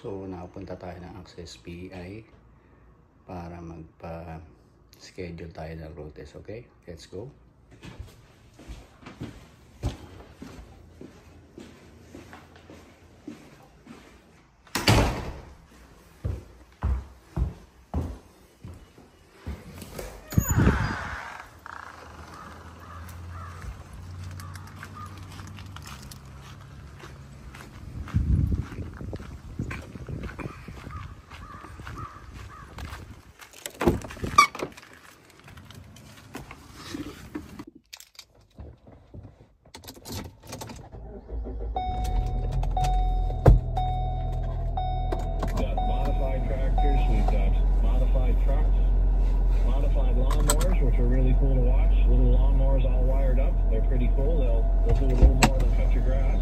So nakapunta tayo ng Access PI para magpa-schedule tayo ng road test. Okay, let's go. We've got modified trucks, modified lawnmowers, which are really cool to watch. Little lawnmowers all wired up. They're pretty cool. They'll do a little more than cut your grass.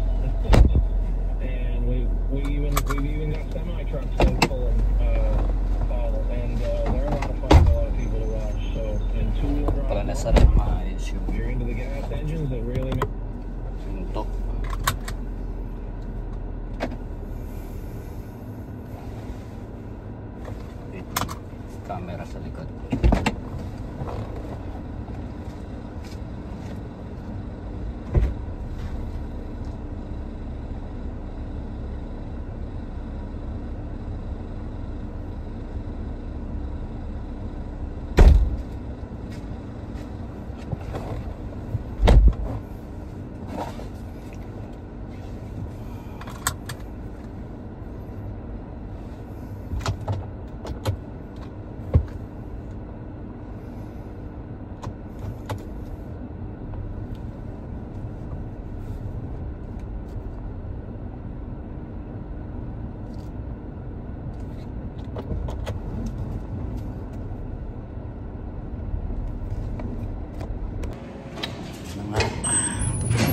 And we've even got semi trucks that pull and haul, and they're a lot of fun for a lot of people to watch. So in two-wheel drive, if you're into the gas engines, that really make camera sa likod.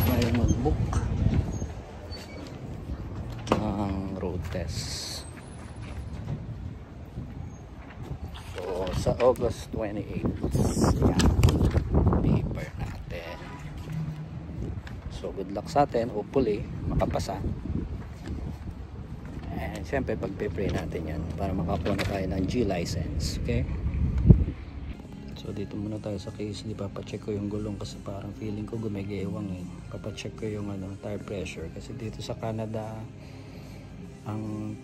Tayo mag-book ng road test. So sa August 28, yan, paper natin. So good luck sa atin, hopefully makapasa. And syempre pag-pray natin yan para makakuha na tayo ng G license. Okay, so dito muna tayo sa case. Di papacheck ko yung gulong kasi parang feeling ko gumigewang eh. Papacheck ko yung tire pressure kasi dito sa Canada ang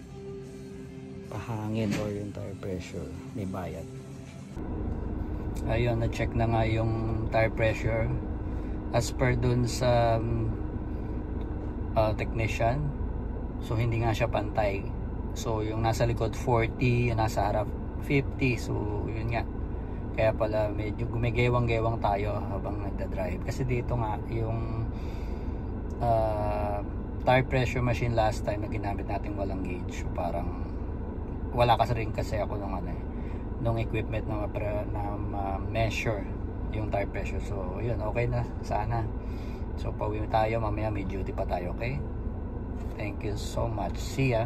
pahangin or yung tire pressure may bayad. Ayun, na-check na nga yung tire pressure as per dun sa technician. So hindi nga siya pantay. So yung nasa likod 40, yung nasa harap 50. So yun nga, kaya pala medyo gumigewang-gewang tayo habang nagda-drive kasi dito nga yung tire pressure machine last time na ginamit natin walang gauge. So parang wala kasi rin kasi ako nung equipment na measure yung tire pressure. So yun, okay na sana. So pauwi tayo, mamaya may duty pa tayo. Okay, thank you so much, see ya.